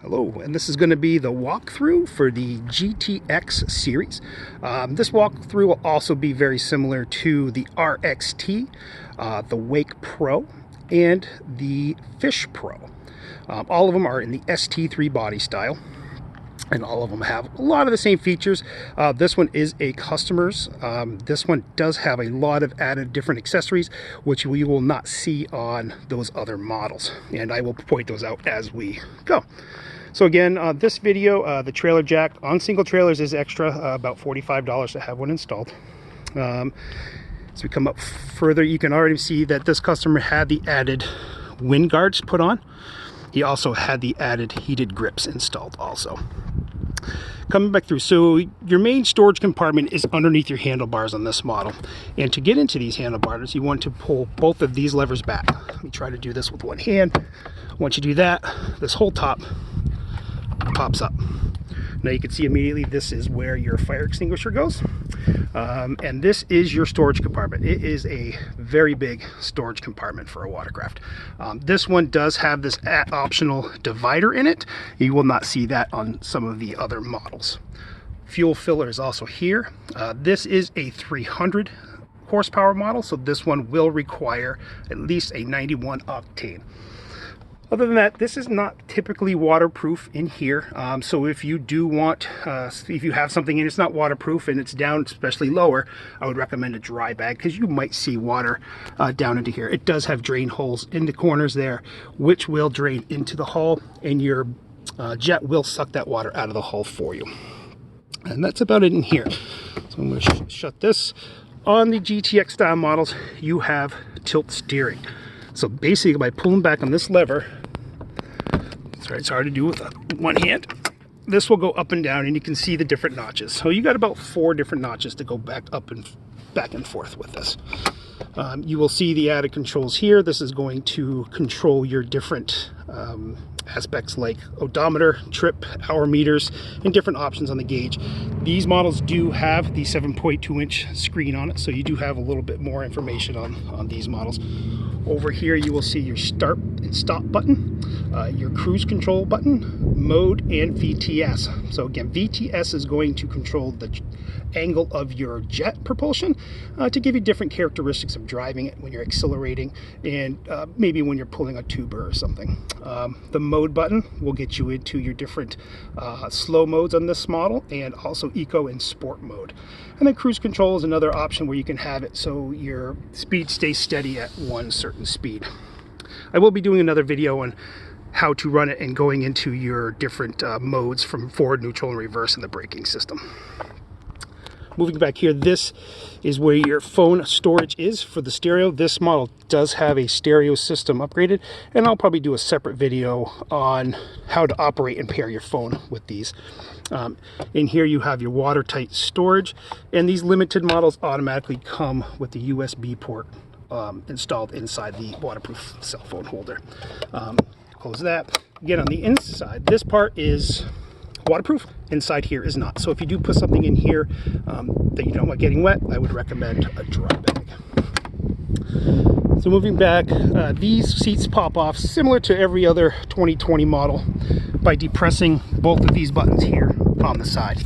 Hello, and this is going to be the walkthrough for the GTX series. This walkthrough will also be very similar to the RXT, the Wake Pro, and the Fish Pro. All of them are in the ST3 body style, and all of them have a lot of the same features. This one is a customer's. This one does have a lot of added different accessories, which we will not see on those other models, and I will point those out as we go. So again, this video, the trailer jack on single trailers is extra, about $45 to have one installed. As we come up further, you can already see that this customer had the added wind guards put on. He also had the added heated grips installed also. Coming back through, so your main storage compartment is underneath your handlebars on this model. And to get into these handlebars, you want to pull both of these levers back. Let me try to do this with one hand. Once you do that, this whole top pops up. Now you can see immediately this is where your fire extinguisher goes, and this is your storage compartment. It is a very big storage compartment for a watercraft. This one does have this optional divider in it. You will not see that on some of the other models. Fuel filler is also here. This is a 300 horsepower model, so this one will require at least a 91 octane. Other than that, this is not typically waterproof in here. So if you do want, if you have something and it's not waterproof and it's down, especially lower, I would recommend a dry bag because you might see water down into here. It does have drain holes in the corners there, which will drain into the hull, and your jet will suck that water out of the hull for you. And that's about it in here. So I'm going to shut this. On the GTX style models, you have tilt steering. So basically, by pulling back on this lever, it's hard to do with one hand, this will go up and down, and you can see the different notches. So you got about 4 different notches to go back and forth with this. You will see the added controls here. This is going to control your different aspects like odometer, trip, hour meters, and different options on the gauge. These models do have the 7.2-inch screen on it, so you do have a little bit more information on these models. Over here you will see your start and stop button, your cruise control button, mode, and VTS. So again, VTS is going to control the angle of your jet propulsion to give you different characteristics of driving it when you're accelerating, and maybe when you're pulling a tuber or something. The mode button will get you into your different slow modes on this model, and also eco and sport mode. And then cruise control is another option where you can have it so your speed stays steady at one certain speed. I will be doing another video on how to run it and going into your different modes from forward, neutral, and reverse in the braking system. Moving back here, this is where your phone storage is for the stereo. This model does have a stereo system upgraded, and I'll probably do a separate video on how to operate and pair your phone with these. In here you have your watertight storage, and these limited models automatically come with the USB port installed inside the waterproof cell phone holder. Close that. Again, on the inside, this part is waterproof. Inside here is not. So if you do put something in here that you don't want getting wet, I would recommend a dry bag. So moving back, these seats pop off similar to every other 2020 model by depressing both of these buttons here on the side.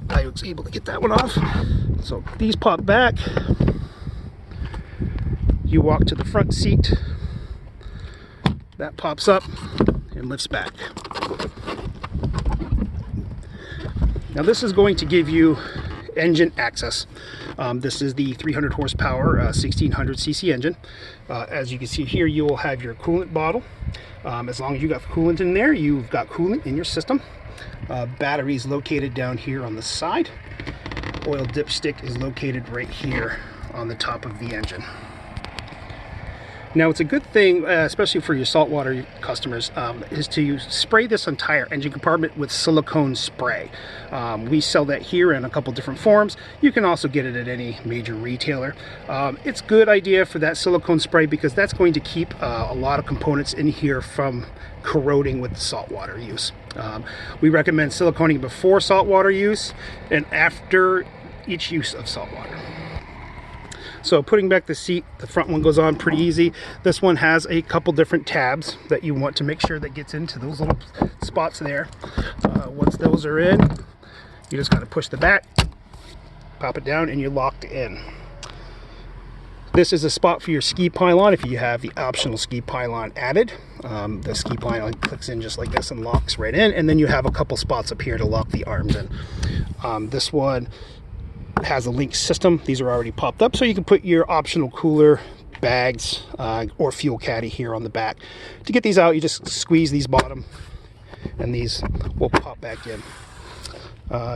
I was able to get that one off. So these pop back. You walk to the front seat. That pops up and lifts back. Now this is going to give you engine access. This is the 300 horsepower 1600 cc engine. As you can see here, you will have your coolant bottle. As long as you got coolant in there, you've got coolant in your system. Battery is located down here on the side. Oil dipstick is located right here on the top of the engine. Now it's a good thing, especially for your saltwater customers, is to spray this entire engine compartment with silicone spray. We sell that here in a couple different forms. You can also get it at any major retailer. It's a good idea for that silicone spray because that's going to keep a lot of components in here from corroding with saltwater use. We recommend siliconing before saltwater use and after each use of saltwater. So putting back the seat, the front one goes on pretty easy. This one has a couple different tabs that you want to make sure that gets into those little spots there. Once those are in, you just got to push the back, pop it down, and you're locked in. This is a spot for your ski pylon if you have the optional ski pylon added. The ski pylon clicks in just like this and locks right in, and then you have a couple spots up here to lock the arms in. This one has a link system. These are already popped up, so you can put your optional cooler, bags, or fuel caddy here on the back. To get these out, you just squeeze these bottom, and these will pop back in.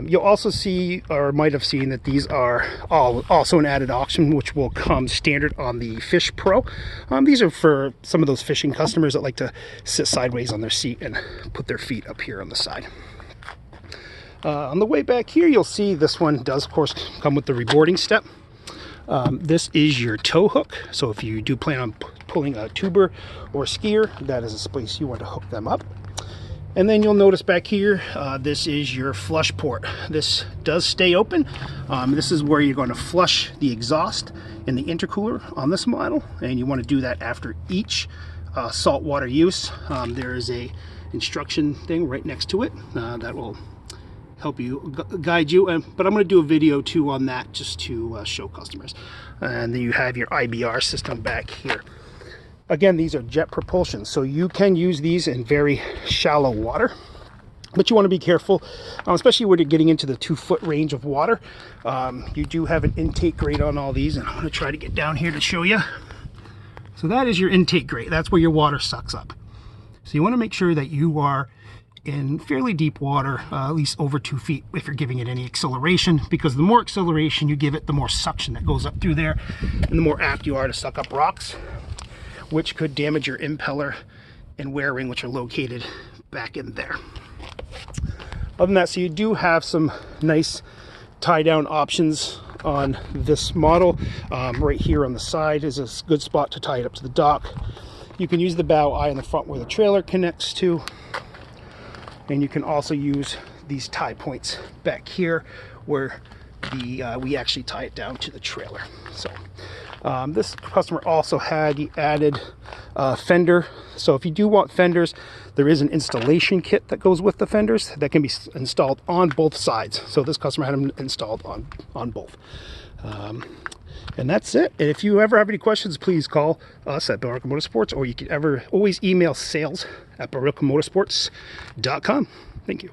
You'll also see, or might have seen, that these are also an added option, which will come standard on the Fish Pro. These are for some of those fishing customers that like to sit sideways on their seat and put their feet up here on the side. On the way back here, you'll see this one does, of course, come with the reboarding step. This is your tow hook, so if you do plan on pulling a tuber or a skier, that is a place you want to hook them up. And then you'll notice back here, this is your flush port. This does stay open. This is where you're going to flush the exhaust in the intercooler on this model, and you want to do that after each saltwater use. There is a instruction thing right next to it that will help you guide you, but I'm going to do a video too on that just to show customers. And then you have your IBR system back here. Again, these are jet propulsion, so you can use these in very shallow water, but you want to be careful, especially when you're getting into the 2-foot range of water. You do have an intake grate on all these, and I'm going to try to get down here to show you. So that is your intake grate. That's where your water sucks up. So you want to make sure that you are in fairly deep water, at least over 2 feet if you're giving it any acceleration, because the more acceleration you give it, the more suction that goes up through there, and the more apt you are to suck up rocks, which could damage your impeller and wear ring, which are located back in there. Other than that, so you do have some nice tie down options on this model. Right here on the side is a good spot to tie it up to the dock. You can use the bow eye in the front where the trailer connects to, and you can also use these tie points back here where we actually tie it down to the trailer. So this customer also had the added fender. So if you do want fenders, there is an installation kit that goes with the fenders that can be installed on both sides. So this customer had them installed on both. And that's it. And if you ever have any questions, please call us at Billerica Motorsports, or you can always email sales@BillericaMotorsports.com. Thank you.